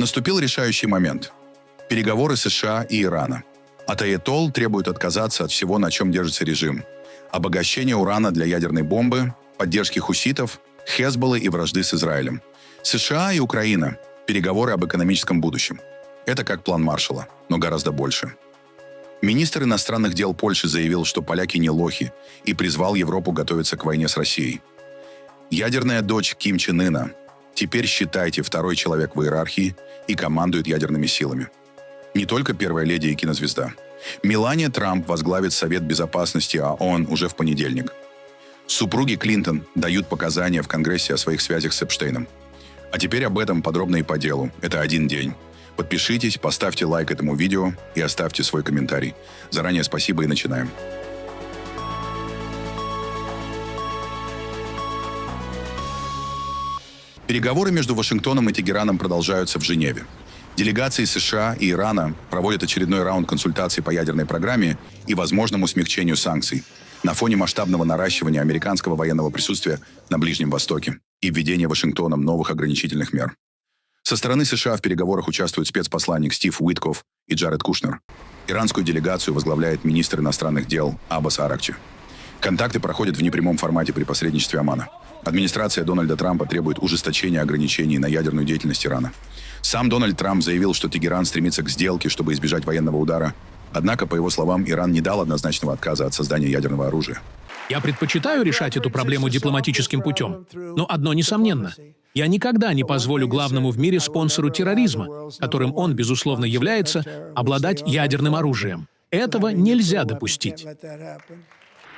Наступил решающий момент. Переговоры США и Ирана. От аятолл требуют отказаться от всего, на чем держится режим. Обогащение урана для ядерной бомбы, поддержки хуситов, Хезболлы и вражды с Израилем. США и Украина. Переговоры об экономическом будущем. Это как план Маршалла, но гораздо больше. Министр иностранных дел Польши заявил, что поляки не лохи, и призвал Европу готовиться к войне с Россией. Ядерная дочь Ким Чен Ына. Теперь, считайте, второй человек в иерархии и командует ядерными силами. Не только первая леди и кинозвезда. Мелания Трамп возглавит Совет Безопасности ООН уже в понедельник. Супруги Клинтон дают показания в Конгрессе о своих связях с Эпштейном. А теперь об этом подробно и по делу. Это один день. Подпишитесь, поставьте лайк этому видео и оставьте свой комментарий. Заранее спасибо и начинаем. Переговоры между Вашингтоном и Тегераном продолжаются в Женеве. Делегации США и Ирана проводят очередной раунд консультаций по ядерной программе и возможному смягчению санкций на фоне масштабного наращивания американского военного присутствия на Ближнем Востоке и введения Вашингтоном новых ограничительных мер. Со стороны США в переговорах участвуют спецпосланник Стив Уитков и Джаред Кушнер. Иранскую делегацию возглавляет министр иностранных дел Аббас Аракчи. Контакты проходят в непрямом формате при посредничестве Омана. Администрация Дональда Трампа требует ужесточения ограничений на ядерную деятельность Ирана. Сам Дональд Трамп заявил, что Тегеран стремится к сделке, чтобы избежать военного удара. Однако, по его словам, Иран не дал однозначного отказа от создания ядерного оружия. Я предпочитаю решать эту проблему дипломатическим путем. Но одно несомненно. Я никогда не позволю главному в мире спонсору терроризма, которым он, безусловно, является, обладать ядерным оружием. Этого нельзя допустить.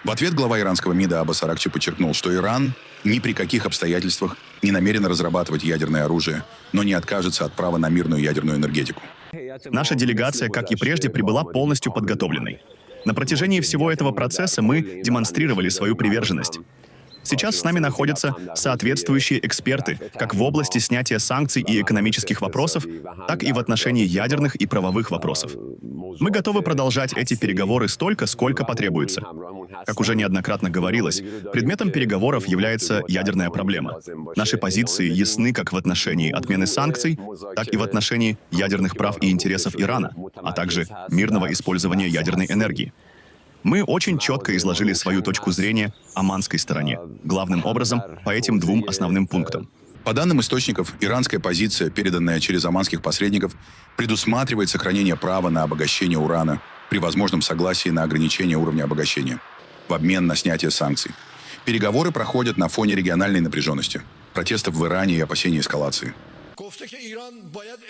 В ответ глава иранского МИДа Аббас Аракчи подчеркнул, что Иран ни при каких обстоятельствах не намерен разрабатывать ядерное оружие, но не откажется от права на мирную ядерную энергетику. Наша делегация, как и прежде, прибыла полностью подготовленной. На протяжении всего этого процесса мы демонстрировали свою приверженность. Сейчас с нами находятся соответствующие эксперты, как в области снятия санкций и экономических вопросов, так и в отношении ядерных и правовых вопросов. Мы готовы продолжать эти переговоры столько, сколько потребуется. Как уже неоднократно говорилось, предметом переговоров является ядерная проблема. Наши позиции ясны как в отношении отмены санкций, так и в отношении ядерных прав и интересов Ирана, а также мирного использования ядерной энергии. Мы очень четко изложили свою точку зрения оманской стороне, главным образом по этим двум основным пунктам. По данным источников, иранская позиция, переданная через оманских посредников, предусматривает сохранение права на обогащение урана при возможном согласии на ограничение уровня обогащения в обмен на снятие санкций. Переговоры проходят на фоне региональной напряженности, протестов в Иране и опасений эскалации.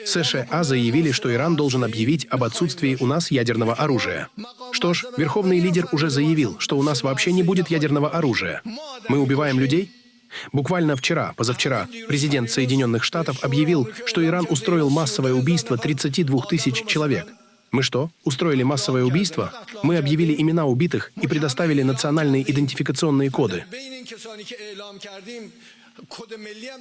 США заявили, что Иран должен объявить об отсутствии у нас ядерного оружия. Что ж, верховный лидер уже заявил, что у нас вообще не будет ядерного оружия. Мы убиваем людей? Буквально вчера, позавчера, президент Соединенных Штатов объявил, что Иран устроил массовое убийство 32 тысяч человек. Мы что, устроили массовое убийство? Мы объявили имена убитых и предоставили национальные идентификационные коды.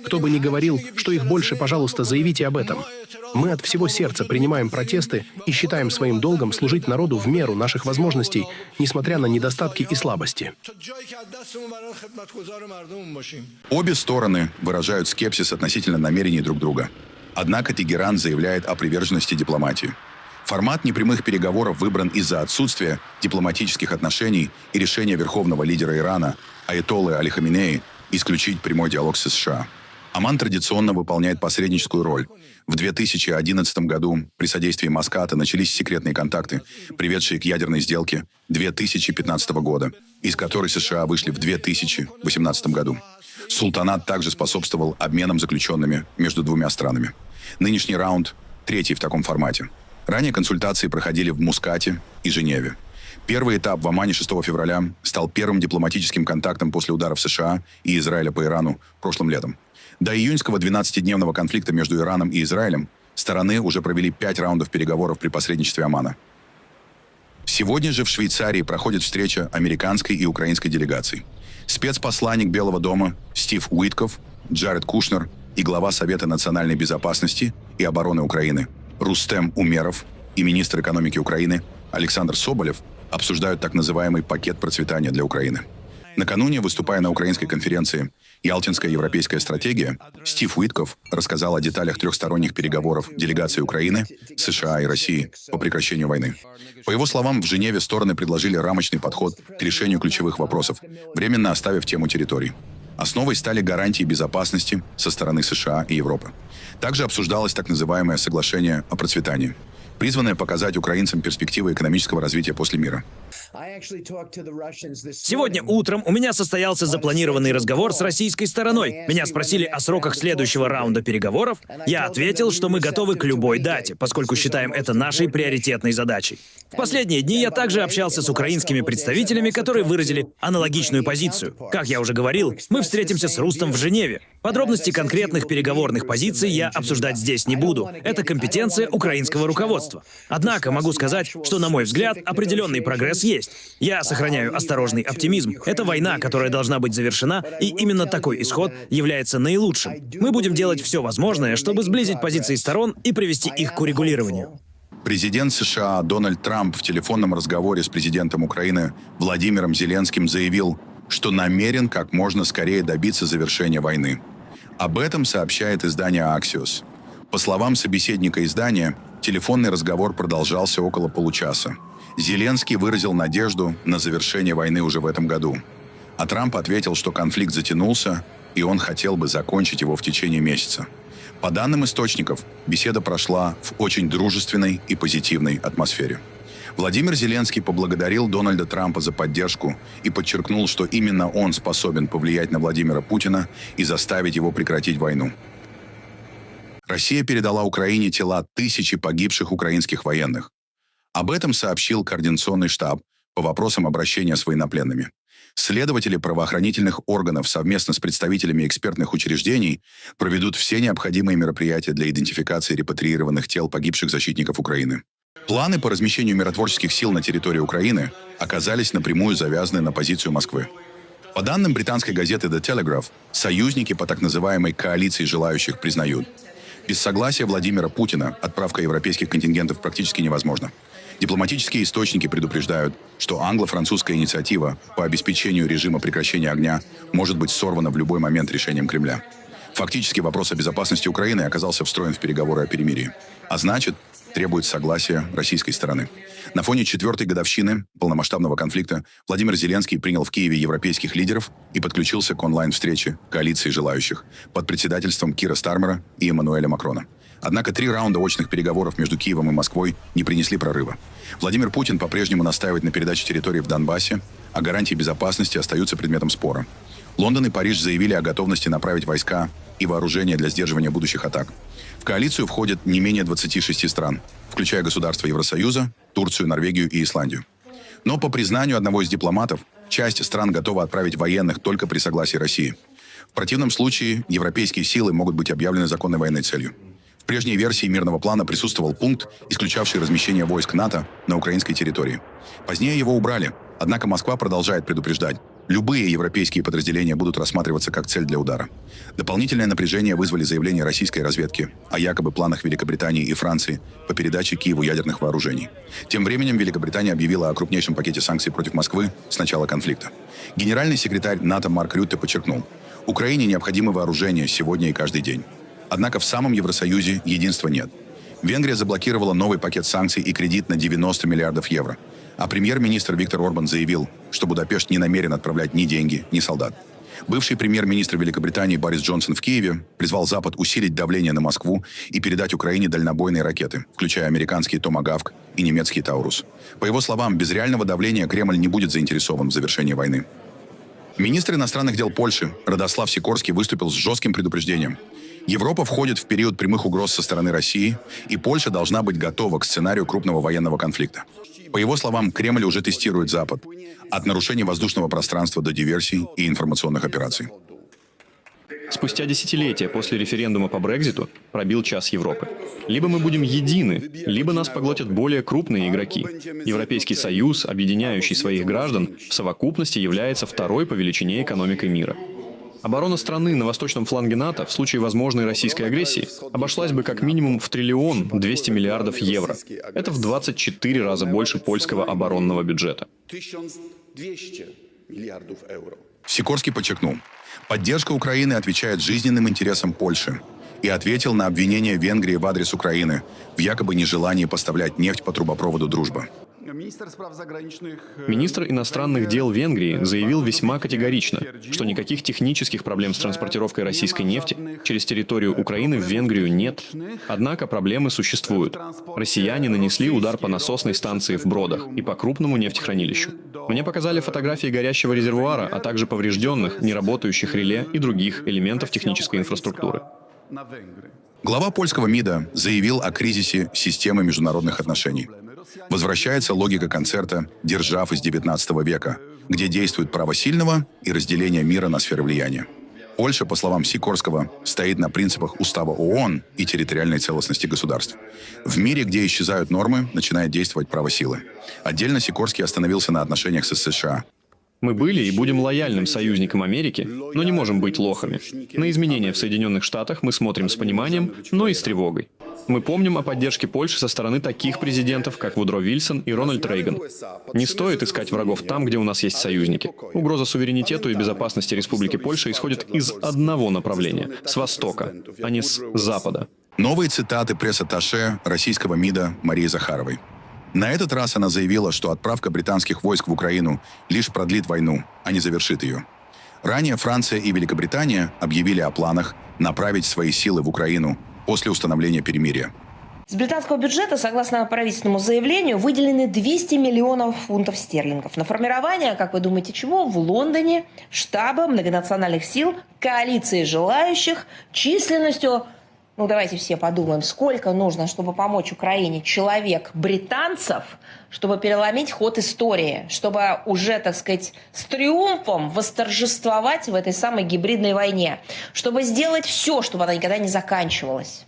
Кто бы ни говорил, что их больше, пожалуйста, заявите об этом. Мы от всего сердца принимаем протесты и считаем своим долгом служить народу в меру наших возможностей, несмотря на недостатки и слабости. Обе стороны выражают скепсис относительно намерений друг друга. Однако Тегеран заявляет о приверженности дипломатии. Формат непрямых переговоров выбран из-за отсутствия дипломатических отношений и решения верховного лидера Ирана, аятоллы Али Хаминеи, исключить прямой диалог с США. Оман традиционно выполняет посредническую роль. В 2011 году при содействии Маската начались секретные контакты, приведшие к ядерной сделке 2015 года, из которой США вышли в 2018 году. Султанат также способствовал обменам заключенными между двумя странами. Нынешний раунд – третий в таком формате. Ранее консультации проходили в Мускате и Женеве. Первый этап в Омане 6 февраля стал первым дипломатическим контактом после ударов США и Израиля по Ирану прошлым летом. До июньского 12-дневного конфликта между Ираном и Израилем стороны уже провели 5 раундов переговоров при посредничестве Омана. Сегодня же в Швейцарии проходит встреча американской и украинской делегаций. Спецпосланник Белого дома Стив Уитков, Джаред Кушнер и глава Совета национальной безопасности и обороны Украины Рустем Умеров и министр экономики Украины Александр Соболев обсуждают так называемый пакет процветания для Украины. Накануне, выступая на украинской конференции «Ялтинская европейская стратегия», Стив Уитков рассказал о деталях трехсторонних переговоров делегаций Украины, США и России по прекращению войны. По его словам, в Женеве стороны предложили рамочный подход к решению ключевых вопросов, временно оставив тему территорий. Основой стали гарантии безопасности со стороны США и Европы. Также обсуждалось так называемое соглашение о процветании, призванное показать украинцам перспективы экономического развития после мира. Сегодня утром у меня состоялся запланированный разговор с российской стороной. Меня спросили о сроках следующего раунда переговоров. Я ответил, что мы готовы к любой дате, поскольку считаем это нашей приоритетной задачей. В последние дни я также общался с украинскими представителями, которые выразили аналогичную позицию. Как я уже говорил, мы встретимся с Рустом в Женеве. Подробности конкретных переговорных позиций я обсуждать здесь не буду. Это компетенция украинского руководства. Однако могу сказать, что, на мой взгляд, определенный прогресс есть. Я сохраняю осторожный оптимизм. Это война, которая должна быть завершена, и именно такой исход является наилучшим. Мы будем делать все возможное, чтобы сблизить позиции сторон и привести их к урегулированию. Президент США Дональд Трамп в телефонном разговоре с президентом Украины Владимиром Зеленским заявил, что намерен как можно скорее добиться завершения войны. Об этом сообщает издание Axios. По словам собеседника издания, телефонный разговор продолжался около получаса. Зеленский выразил надежду на завершение войны уже в этом году. А Трамп ответил, что конфликт затянулся, и он хотел бы закончить его в течение месяца. По данным источников, беседа прошла в очень дружественной и позитивной атмосфере. Владимир Зеленский поблагодарил Дональда Трампа за поддержку и подчеркнул, что именно он способен повлиять на Владимира Путина и заставить его прекратить войну. Россия передала Украине тела тысячи погибших украинских военных. Об этом сообщил Координационный штаб по вопросам обращения с военнопленными. Следователи правоохранительных органов совместно с представителями экспертных учреждений проведут все необходимые мероприятия для идентификации репатриированных тел погибших защитников Украины. Планы по размещению миротворческих сил на территории Украины оказались напрямую завязаны на позицию Москвы. По данным британской газеты The Telegraph, союзники по так называемой коалиции желающих признают, без согласия Владимира Путина отправка европейских контингентов практически невозможна. Дипломатические источники предупреждают, что англо-французская инициатива по обеспечению режима прекращения огня может быть сорвана в любой момент решением Кремля. Фактически вопрос о безопасности Украины оказался встроен в переговоры о перемирии, а значит, требует согласия российской стороны. На фоне 4-й годовщины полномасштабного конфликта Владимир Зеленский принял в Киеве европейских лидеров и подключился к онлайн-встрече коалиции желающих под председательством Кира Стармера и Эммануэля Макрона. Однако 3 раунда очных переговоров между Киевом и Москвой не принесли прорыва. Владимир Путин по-прежнему настаивает на передаче территорий в Донбассе, а гарантии безопасности остаются предметом спора. Лондон и Париж заявили о готовности направить войска и вооружение для сдерживания будущих атак. В коалицию входят не менее 26 стран, включая государства Евросоюза, Турцию, Норвегию и Исландию. Но по признанию одного из дипломатов, часть стран готова отправить военных только при согласии России. В противном случае европейские силы могут быть объявлены законной военной целью. В прежней версии мирного плана присутствовал пункт, исключавший размещение войск НАТО на украинской территории. Позднее его убрали, однако Москва продолжает предупреждать, любые европейские подразделения будут рассматриваться как цель для удара. Дополнительное напряжение вызвали заявления российской разведки о якобы планах Великобритании и Франции по передаче Киеву ядерных вооружений. Тем временем Великобритания объявила о крупнейшем пакете санкций против Москвы с начала конфликта. Генеральный секретарь НАТО Марк Рютте подчеркнул, Украине необходимы вооружения сегодня и каждый день. Однако в самом Евросоюзе единства нет. Венгрия заблокировала новый пакет санкций и кредит на 90 миллиардов евро. А премьер-министр Виктор Орбан заявил, что Будапешт не намерен отправлять ни деньги, ни солдат. Бывший премьер-министр Великобритании Борис Джонсон в Киеве призвал Запад усилить давление на Москву и передать Украине дальнобойные ракеты, включая американские «Томагавк» и немецкие «Таурус». По его словам, без реального давления Кремль не будет заинтересован в завершении войны. Министр иностранных дел Польши Радослав Сикорский выступил с жестким предупреждением. Европа входит в период прямых угроз со стороны России, и Польша должна быть готова к сценарию крупного военного конфликта. По его словам, Кремль уже тестирует Запад, от нарушения воздушного пространства до диверсий и информационных операций. Спустя десятилетия после референдума по Брекситу пробил час Европы. Либо мы будем едины, либо нас поглотят более крупные игроки. Европейский Союз, объединяющий своих граждан, в совокупности является второй по величине экономикой мира. Оборона страны на восточном фланге НАТО в случае возможной российской агрессии обошлась бы как минимум в 1 200 миллиардов евро. Это в 24 раза больше польского оборонного бюджета. 1200 миллиардов евро. Сикорский подчеркнул, поддержка Украины отвечает жизненным интересам Польши и ответил на обвинения Венгрии в адрес Украины в якобы нежелании поставлять нефть по трубопроводу «Дружба». Министр иностранных дел Венгрии заявил весьма категорично, что никаких технических проблем с транспортировкой российской нефти через территорию Украины в Венгрию нет. Однако проблемы существуют. Россияне нанесли удар по насосной станции в Бродах и по крупному нефтехранилищу. Мне показали фотографии горящего резервуара, а также поврежденных, неработающих реле и других элементов технической инфраструктуры. Глава польского МИДа заявил о кризисе системы международных отношений. Возвращается логика концерта «Держав» из XIX века, где действует право сильного и разделение мира на сферы влияния. Польша, по словам Сикорского, стоит на принципах Устава ООН и территориальной целостности государств. В мире, где исчезают нормы, начинает действовать право силы. Отдельно Сикорский остановился на отношениях с США. Мы были и будем лояльным союзником Америки, но не можем быть лохами. На изменения в Соединенных Штатах мы смотрим с пониманием, но и с тревогой. Мы помним о поддержке Польши со стороны таких президентов, как Вудро Вильсон и Рональд Рейган. Не стоит искать врагов там, где у нас есть союзники. Угроза суверенитету и безопасности Республики Польша исходит из одного направления – с востока, а не с запада. Новые цитаты пресс-атташе российского МИДа Марии Захаровой. На этот раз она заявила, что отправка британских войск в Украину лишь продлит войну, а не завершит ее. Ранее Франция и Великобритания объявили о планах направить свои силы в Украину после установления перемирия. С британского бюджета, согласно правительственному заявлению, выделены 200 миллионов фунтов стерлингов на формирование, как вы думаете, чего? В Лондоне штаба многонациональных сил, коалиции желающих, численностью... Ну, давайте все подумаем, сколько нужно, чтобы помочь Украине человек британцев, чтобы переломить ход истории, чтобы уже, так сказать, с триумфом восторжествовать в этой самой гибридной войне, чтобы сделать все, чтобы она никогда не заканчивалась.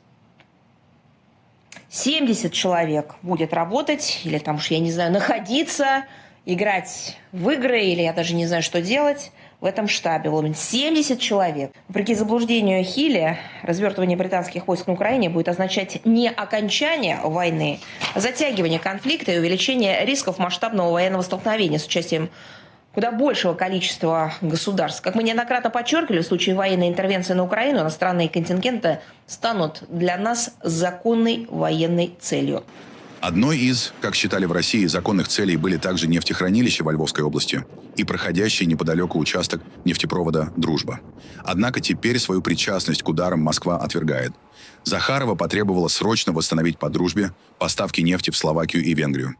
70 человек будет работать, или там уж, я не знаю, находиться, играть в игры, или я даже не знаю, что делать в этом штабе. 70 человек. Вопреки заблуждению Хилли, развертывание британских войск на Украине будет означать не окончание войны, а затягивание конфликта и увеличение рисков масштабного военного столкновения с участием куда большего количества государств. Как мы неоднократно подчеркивали, в случае военной интервенции на Украину иностранные контингенты станут для нас законной военной целью. Одной из, как считали в России, законных целей были также нефтехранилища во Львовской области и проходящий неподалеку участок нефтепровода «Дружба». Однако теперь свою причастность к ударам Москва отвергает. Захарова потребовала срочно восстановить по «Дружбе» поставки нефти в Словакию и Венгрию.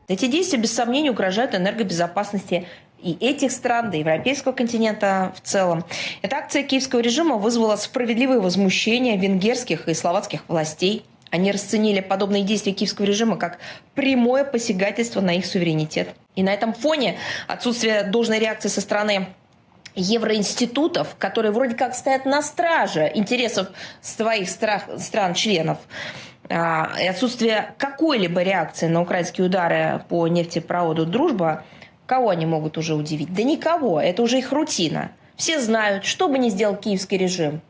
Эти действия, без сомнения, угрожают энергобезопасности и этих стран, да и европейского континента в целом. Эта акция киевского режима вызвала справедливое возмущение венгерских и словацких властей. Они расценили подобные действия киевского режима как прямое посягательство на их суверенитет. И на этом фоне отсутствие должной реакции со стороны евроинститутов, которые вроде как стоят на страже интересов своих стран-членов, и отсутствие какой-либо реакции на украинские удары по нефтепроводу «Дружба», кого они могут уже удивить? Да никого, это уже их рутина. Все знают, что бы ни сделал киевский режим,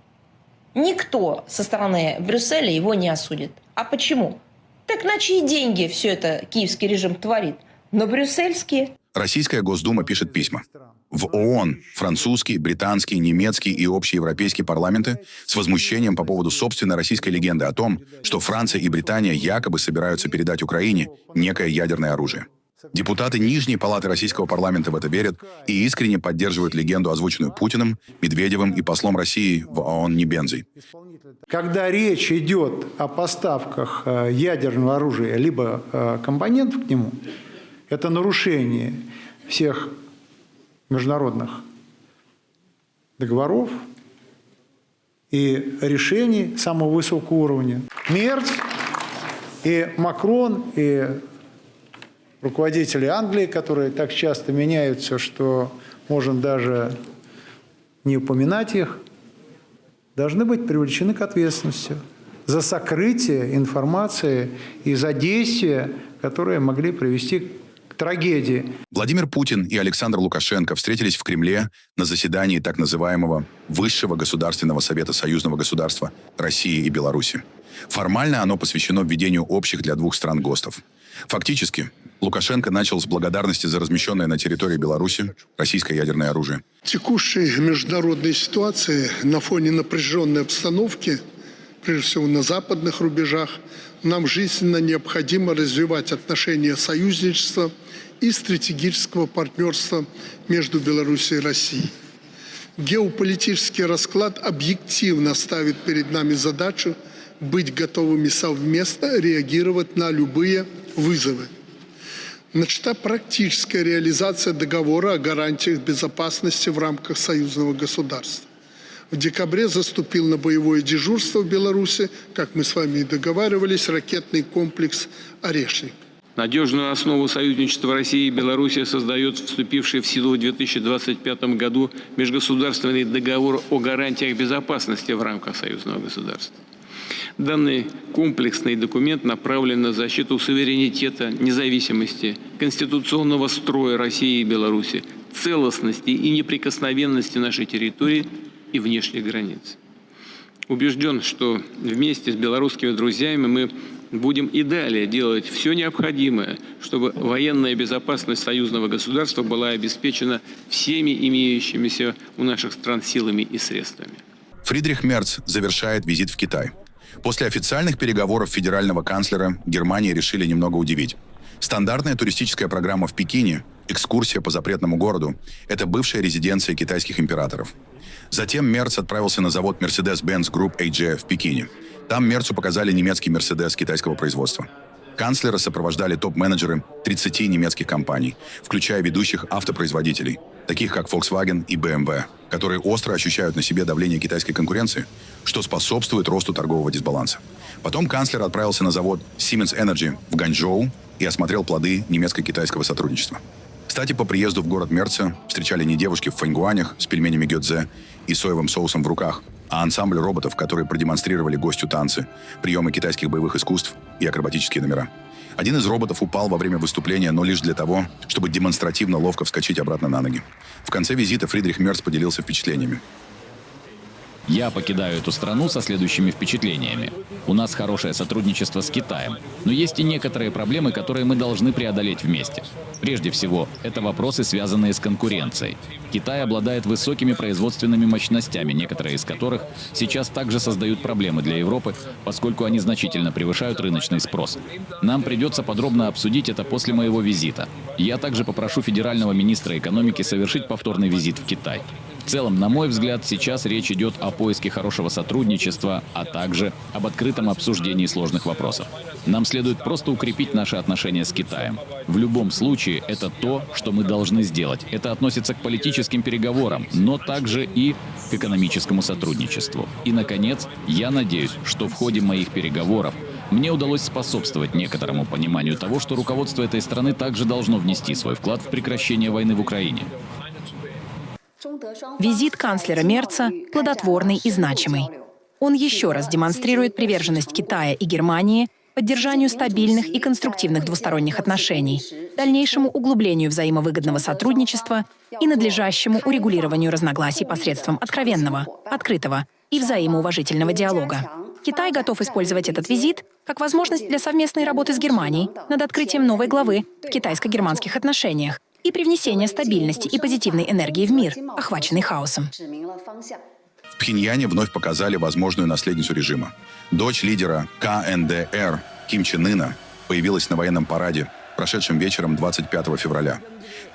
никто со стороны Брюсселя его не осудит. А почему? Так на чьи деньги все это киевский режим творит? На брюссельские. Российская Госдума пишет письма. В ООН французский, британский, немецкий и общеевропейские парламенты с возмущением по поводу собственной российской легенды о том, что Франция и Британия якобы собираются передать Украине некое ядерное оружие. Депутаты Нижней палаты российского парламента в это верят и искренне поддерживают легенду, озвученную Путиным, Медведевым и послом России в ООН Небензой. Когда речь идет о поставках ядерного оружия либо компонентов к нему, это нарушение всех международных договоров и решений самого высокого уровня. Мерц и Макрон, и руководители Англии, которые так часто меняются, что можно даже не упоминать их, должны быть привлечены к ответственности за сокрытие информации и за действия, которые могли привести к трагедии. Владимир Путин и Александр Лукашенко встретились в Кремле на заседании так называемого Высшего государственного совета союзного государства России и Беларуси. Формально оно посвящено введению общих для двух стран ГОСТов. Фактически, Лукашенко начал с благодарности за размещенное на территории Беларуси российское ядерное оружие. В текущей международной ситуации на фоне напряженной обстановки, прежде всего на западных рубежах, нам жизненно необходимо развивать отношения союзничества и стратегического партнерства между Беларусью и Россией. Геополитический расклад объективно ставит перед нами задачу быть готовыми совместно реагировать на любые вызовы. Начата практическая реализация договора о гарантиях безопасности в рамках союзного государства. В декабре заступил на боевое дежурство в Беларуси, как мы с вами и договаривались, ракетный комплекс «Орешник». Надежную основу союзничества России и Беларуси создает вступивший в силу в 2025 году межгосударственный договор о гарантиях безопасности в рамках союзного государства. Данный комплексный документ направлен на защиту суверенитета, независимости, конституционного строя России и Беларуси, целостности и неприкосновенности нашей территории и внешних границ. Убежден, что вместе с белорусскими друзьями мы будем и далее делать все необходимое, чтобы военная безопасность союзного государства была обеспечена всеми имеющимися у наших стран силами и средствами. Фридрих Мерц завершает визит в Китай. После официальных переговоров федерального канцлера Германии решили немного удивить. Стандартная туристическая программа в Пекине, экскурсия по запретному городу – это бывшая резиденция китайских императоров. Затем Мерц отправился на завод Mercedes-Benz Group AG в Пекине. Там Мерцу показали немецкий Mercedes китайского производства. Канцлера сопровождали топ-менеджеры 30 немецких компаний, включая ведущих автопроизводителей, таких как Volkswagen и BMW, которые остро ощущают на себе давление китайской конкуренции, что способствует росту торгового дисбаланса. Потом канцлер отправился на завод Siemens Energy в Ганчжоу и осмотрел плоды немецко-китайского сотрудничества. Кстати, по приезду в город Мерца встречали не девушки в фэньгуанях с пельменями гёдзе и соевым соусом в руках, а ансамбль роботов, которые продемонстрировали гостю танцы, приемы китайских боевых искусств и акробатические номера. Один из роботов упал во время выступления, но лишь для того, чтобы демонстративно ловко вскочить обратно на ноги. В конце визита Фридрих Мерц поделился впечатлениями. Я покидаю эту страну со следующими впечатлениями. У нас хорошее сотрудничество с Китаем, но есть и некоторые проблемы, которые мы должны преодолеть вместе. Прежде всего, это вопросы, связанные с конкуренцией. Китай обладает высокими производственными мощностями, некоторые из которых сейчас также создают проблемы для Европы, поскольку они значительно превышают рыночный спрос. Нам придется подробно обсудить это после моего визита. Я также попрошу федерального министра экономики совершить повторный визит в Китай. В целом, на мой взгляд, сейчас речь идет о поиске хорошего сотрудничества, а также об открытом обсуждении сложных вопросов. Нам следует просто укрепить наши отношения с Китаем. В любом случае, это то, что мы должны сделать. Это относится к политическим переговорам, но также и к экономическому сотрудничеству. И, наконец, я надеюсь, что в ходе моих переговоров мне удалось способствовать некоторому пониманию того, что руководство этой страны также должно внести свой вклад в прекращение войны в Украине. Визит канцлера Мерца плодотворный и значимый. Он еще раз демонстрирует приверженность Китая и Германии поддержанию стабильных и конструктивных двусторонних отношений, дальнейшему углублению взаимовыгодного сотрудничества и надлежащему урегулированию разногласий посредством откровенного, открытого и взаимоуважительного диалога. Китай готов использовать этот визит как возможность для совместной работы с Германией над открытием новой главы в китайско-германских отношениях и привнесения стабильности и позитивной энергии в мир, охваченный хаосом. В Пхеньяне вновь показали возможную наследницу режима. Дочь лидера КНДР Ким Чен Ына появилась на военном параде, прошедшем вечером 25 февраля.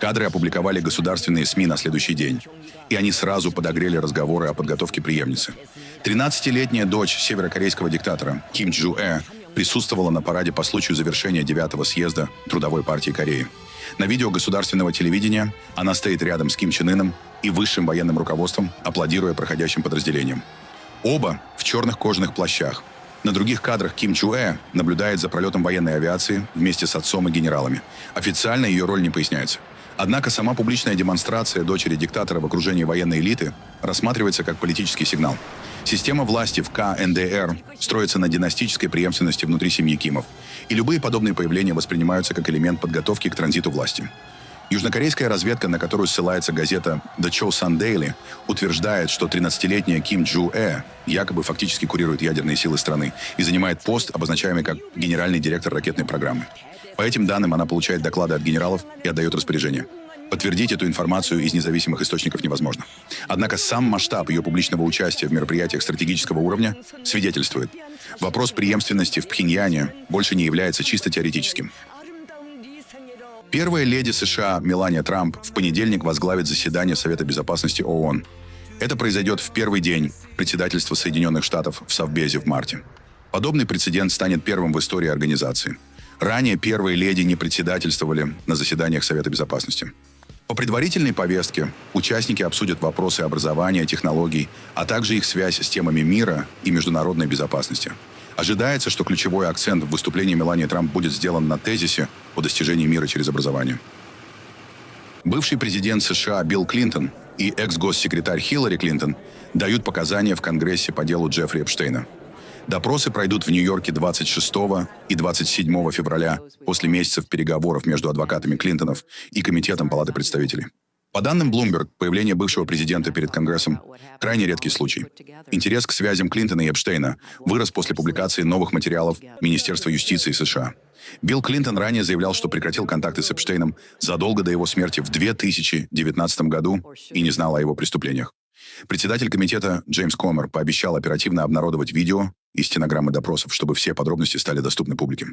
Кадры опубликовали государственные СМИ на следующий день. И они сразу подогрели разговоры о подготовке преемницы. 13-летняя дочь северокорейского диктатора Ким Чжу-э присутствовала на параде по случаю завершения 9-го съезда Трудовой партии Кореи. На видео государственного телевидения она стоит рядом с Ким Чен Ыном и высшим военным руководством, аплодируя проходящим подразделениям. Оба в черных кожаных плащах. На других кадрах Ким Чу-э наблюдает за пролетом военной авиации вместе с отцом и генералами. Официально ее роль не поясняется. Однако сама публичная демонстрация дочери диктатора в окружении военной элиты рассматривается как политический сигнал. Система власти в КНДР строится на династической преемственности внутри семьи Кимов, и любые подобные появления воспринимаются как элемент подготовки к транзиту власти. Южнокорейская разведка, на которую ссылается газета The Chosun Daily, утверждает, что 13-летняя Ким Джу-э якобы фактически курирует ядерные силы страны и занимает пост, обозначаемый как генеральный директор ракетной программы. По этим данным она получает доклады от генералов и отдает распоряжения. Подтвердить эту информацию из независимых источников невозможно. Однако сам масштаб ее публичного участия в мероприятиях стратегического уровня свидетельствует. Вопрос преемственности в Пхеньяне больше не является чисто теоретическим. Первая леди США Мелания Трамп в понедельник возглавит заседание Совета Безопасности ООН. Это произойдет в первый день председательства Соединенных Штатов в Совбезе в марте. Подобный прецедент станет первым в истории организации. Ранее первые леди не председательствовали на заседаниях Совета Безопасности. По предварительной повестке участники обсудят вопросы образования, технологий, а также их связь с темами мира и международной безопасности. Ожидается, что ключевой акцент в выступлении Мелании Трамп будет сделан на тезисе о достижении мира через образование. Бывший президент США Билл Клинтон и экс-госсекретарь Хиллари Клинтон дают показания в Конгрессе по делу Джеффри Эпштейна. Допросы пройдут в Нью-Йорке 26 и 27 февраля после месяцев переговоров между адвокатами Клинтонов и Комитетом Палаты представителей. По данным Bloomberg, появление бывшего президента перед Конгрессом – крайне редкий случай. Интерес к связям Клинтона и Эпштейна вырос после публикации новых материалов Министерства юстиции США. Билл Клинтон ранее заявлял, что прекратил контакты с Эпштейном задолго до его смерти в 2019 году и не знал о его преступлениях. Председатель комитета Джеймс Комер пообещал оперативно обнародовать видео и стенограммы допросов, чтобы все подробности стали доступны публике.